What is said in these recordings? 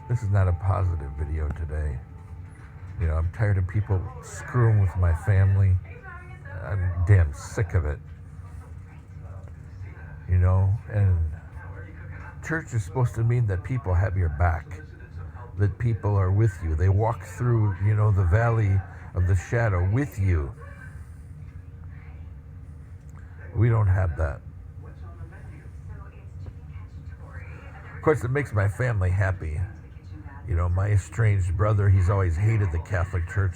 This is not a positive video today. I'm tired of people screwing with my family. I'm damn sick of it. And church is supposed to mean that people have your back, that people are with you. They walk through, the valley of the shadow with you. We don't have that. Of course, it makes my family happy. My estranged brother, he's always hated the Catholic Church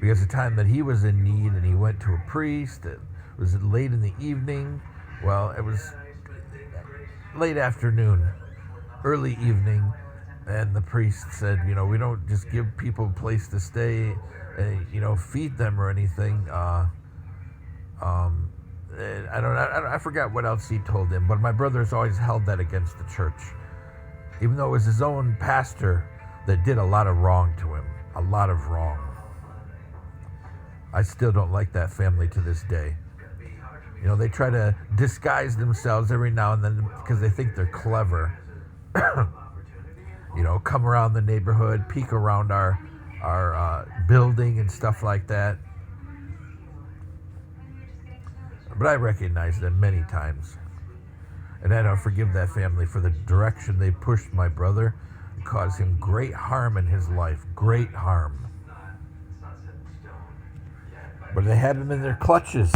because the time that he was in need and he went to a priest, it was late in the evening. Well, it was late afternoon, early evening, and the priest said, we don't just give people a place to stay, feed them or anything. I forgot what else he told him, but my brother's always held that against the church. Even though it was his own pastor that did a lot of wrong to him. A lot of wrong. I still don't like that family to this day. They try to disguise themselves every now and then because they think they're clever. Come around the neighborhood, peek around our building and stuff like that. But I recognize them many times. And I don't forgive that family for the direction they pushed my brother and caused him great harm in his life. Great harm. But they have him in their clutches.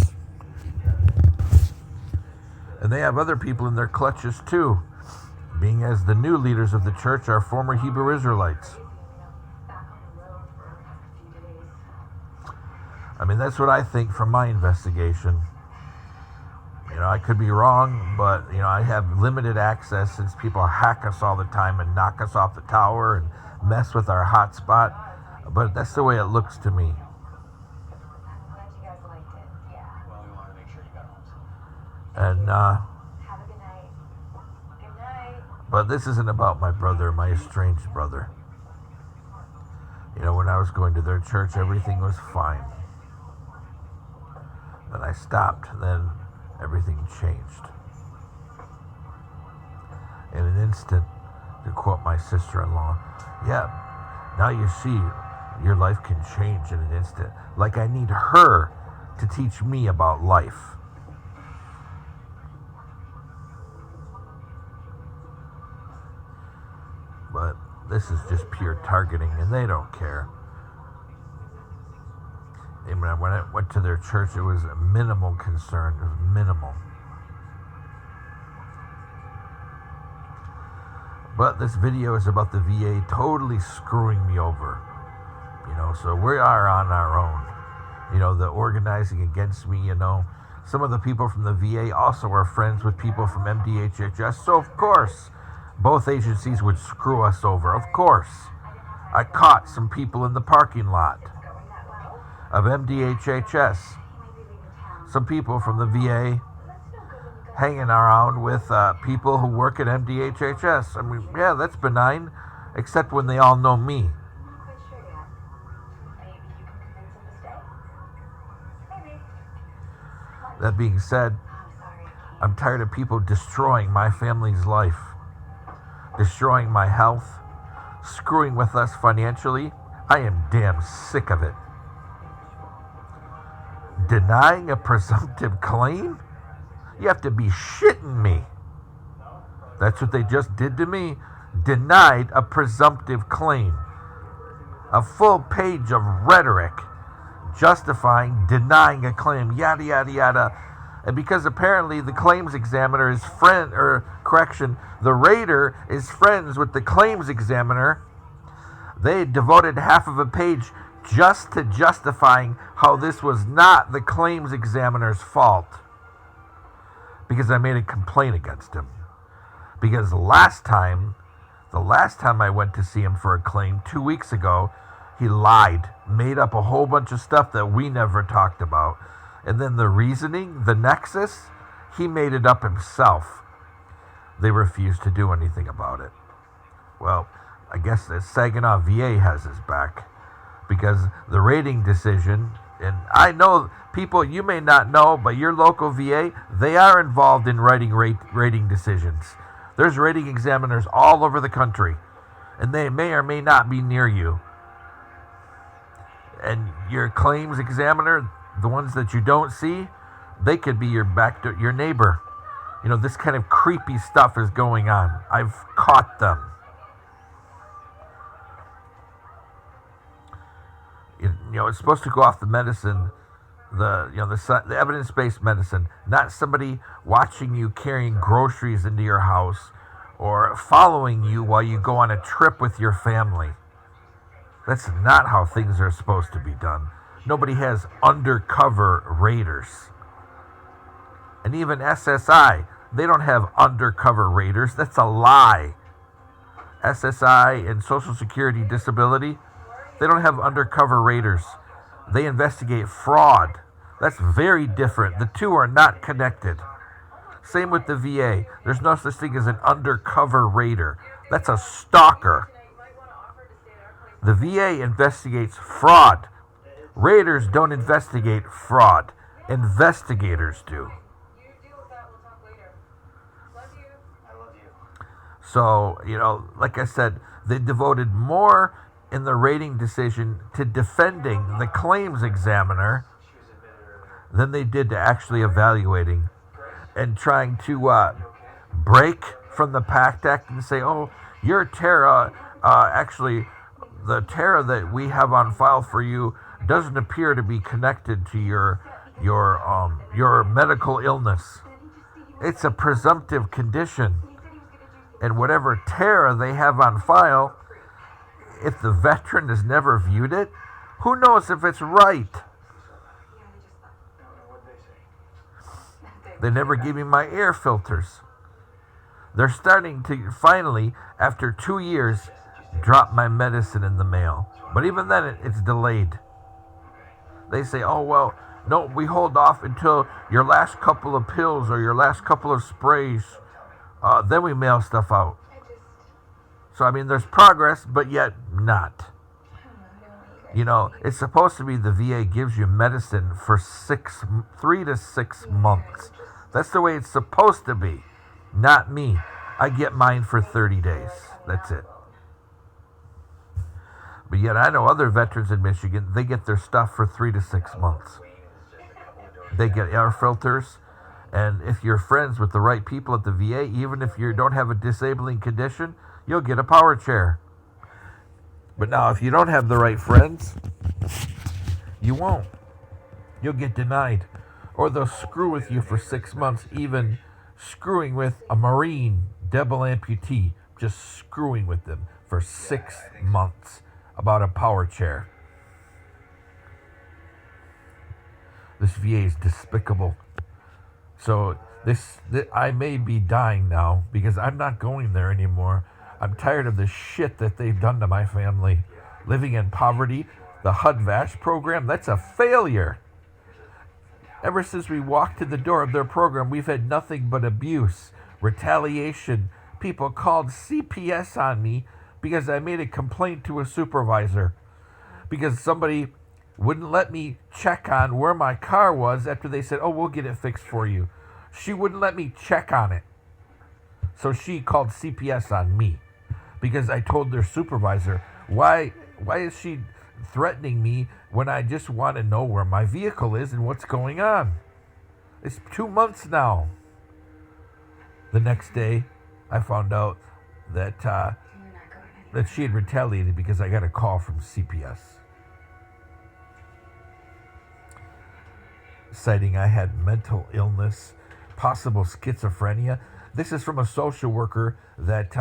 And they have other people in their clutches too, being as the new leaders of the church are former Hebrew Israelites. That's what I think from my investigation. I could be wrong, but, I have limited access since people hack us all the time and knock us off the tower and mess with our hotspot. But that's the way it looks to me. And, but this isn't about my brother, my estranged brother. When I was going to their church, everything was fine. Then I stopped, then everything changed. In an instant, to quote my sister-in-law, now you see your life can change in an instant. Like I need her to teach me about life. But this is just pure targeting, and they don't care. And when I went to their church, it was a minimal concern. It was minimal. But this video is about the VA totally screwing me over. So we are on our own. The organizing against me, Some of the people from the VA also are friends with people from MDHHS. So, of course, both agencies would screw us over. Of course. I caught some people in the parking lot of MDHHS. Some people from the VA hanging around with people who work at MDHHS. That's benign, except when they all know me. That being said, I'm tired of people destroying my family's life, destroying my health, screwing with us financially. I am damn sick of it. Denying a presumptive claim? You have to be shitting me. That's what they just did to me. Denied a presumptive claim. A full page of rhetoric justifying denying a claim, yada, yada, yada. And because apparently the claims examiner is the rater is friends with the claims examiner, they devoted half of a page just to justifying how this was not the claims examiner's fault. Because I made a complaint against him. Because the last time I went to see him for a claim 2 weeks ago, he lied, made up a whole bunch of stuff that we never talked about. And then the reasoning, the nexus, he made it up himself. They refused to do anything about it. Well, I guess that Saginaw VA has his back, because the rating decision And I know people you may not know, but your local VA, they are involved in rating decisions. There's rating examiners all over the country, and they may or may not be near you. And your claims examiner, the ones that you don't see, they could be your neighbor. This kind of creepy stuff is going on. I've caught them. It's supposed to go off the medicine, the evidence-based medicine, not somebody watching you carrying groceries into your house or following you while you go on a trip with your family. That's not how things are supposed to be done. Nobody has undercover raiders. And even SSI, they don't have undercover raiders. That's a lie. SSI and Social Security Disability, they don't have undercover raiders. They investigate fraud. That's very different. The two are not connected. Same with the VA. There's no such thing as an undercover raider. That's a stalker. The VA investigates fraud. Raiders don't investigate fraud. Investigators do. So, like I said, they devoted more in the rating decision to defending the claims examiner than they did to actually evaluating and trying to break from the PACT Act and say, oh, your Tara, actually, the Tara that we have on file for you doesn't appear to be connected to your medical illness. It's a presumptive condition. And whatever Tara they have on file, if the veteran has never viewed it, who knows if it's right? They never gave me my air filters. They're starting to finally, after 2 years, drop my medicine in the mail. But even then, it's delayed. They say, oh, well, no, we hold off until your last couple of pills or your last couple of sprays. Then we mail stuff out. So, there's progress, but yet not. It's supposed to be the VA gives you medicine for 3 to 6 months. That's the way it's supposed to be. Not me. I get mine for 30 days. That's it. But yet I know other veterans in Michigan, they get their stuff for 3 to 6 months. They get air filters. And if you're friends with the right people at the VA, even if you don't have a disabling condition, you'll get a power chair. But now, if you don't have the right friends, you won't. You'll get denied. Or they'll screw with you for 6 months, even screwing with a Marine double amputee, just screwing with them for 6 months about a power chair. This VA is despicable. So I may be dying now because I'm not going there anymore. I'm tired of the shit that they've done to my family. Living in poverty, the HUD-VASH program, that's a failure. Ever since we walked to the door of their program, we've had nothing but abuse, retaliation. People called CPS on me because I made a complaint to a supervisor. Because somebody wouldn't let me check on where my car was after they said, oh, we'll get it fixed for you. She wouldn't let me check on it. So she called CPS on me because I told their supervisor, why is she threatening me when I just want to know where my vehicle is and what's going on? It's 2 months now. The next day, I found out that she had retaliated because I got a call from CPS. Citing I had mental illness, possible schizophrenia. This is from a social worker that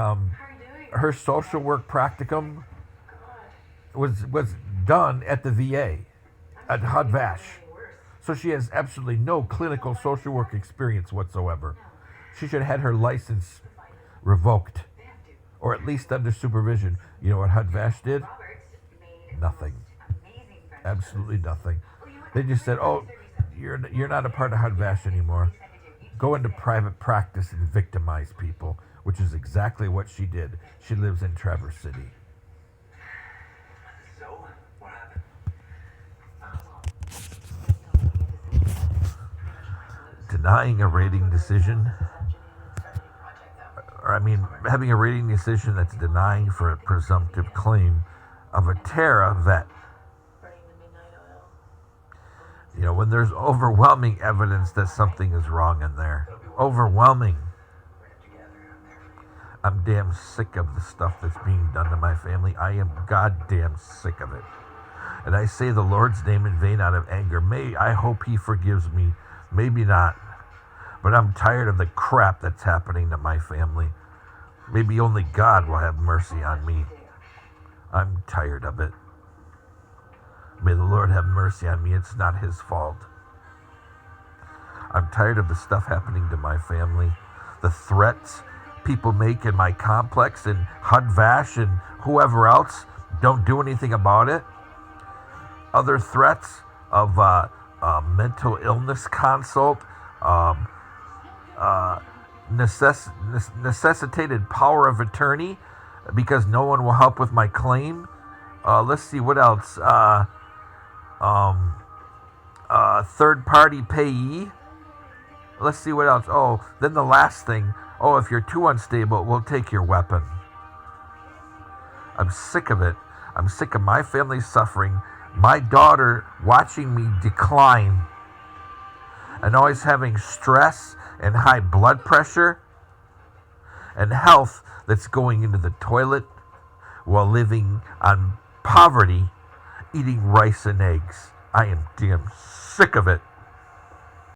her social work practicum was done at the VA, at HUD-VASH. So she has absolutely no clinical social work experience whatsoever. She should have had her license revoked, or at least under supervision. You know what HUD-VASH did? Nothing. Absolutely nothing. They just said, oh, you're not a part of HUD-VASH anymore. Go into private practice and victimize people, which is exactly what she did. She lives in Traverse City. So, what happened? denying a rating decision, or I mean, having a rating decision that's denying for a presumptive claim of a Terra vet. You know, when there's overwhelming evidence that something is wrong in there. Overwhelming. I'm damn sick of the stuff that's being done to my family. I am goddamn sick of it. And I say the Lord's name in vain out of anger. I hope he forgives me. Maybe not. But I'm tired of the crap that's happening to my family. Maybe only God will have mercy on me. I'm tired of it. May the Lord have mercy on me. It's not his fault. I'm tired of the stuff happening to my family. The threats people make in my complex and Hudvash and whoever else don't do anything about it. Other threats of mental illness consult, necessitated power of attorney because no one will help with my claim. Let's see what else. Third-party payee. Let's see what else. Oh, then the last thing. Oh, if you're too unstable, we'll take your weapon. I'm sick of it. I'm sick of my family suffering, my daughter watching me decline, and always having stress and high blood pressure and health that's going into the toilet while living on poverty, eating rice and eggs. I am damn sick of it.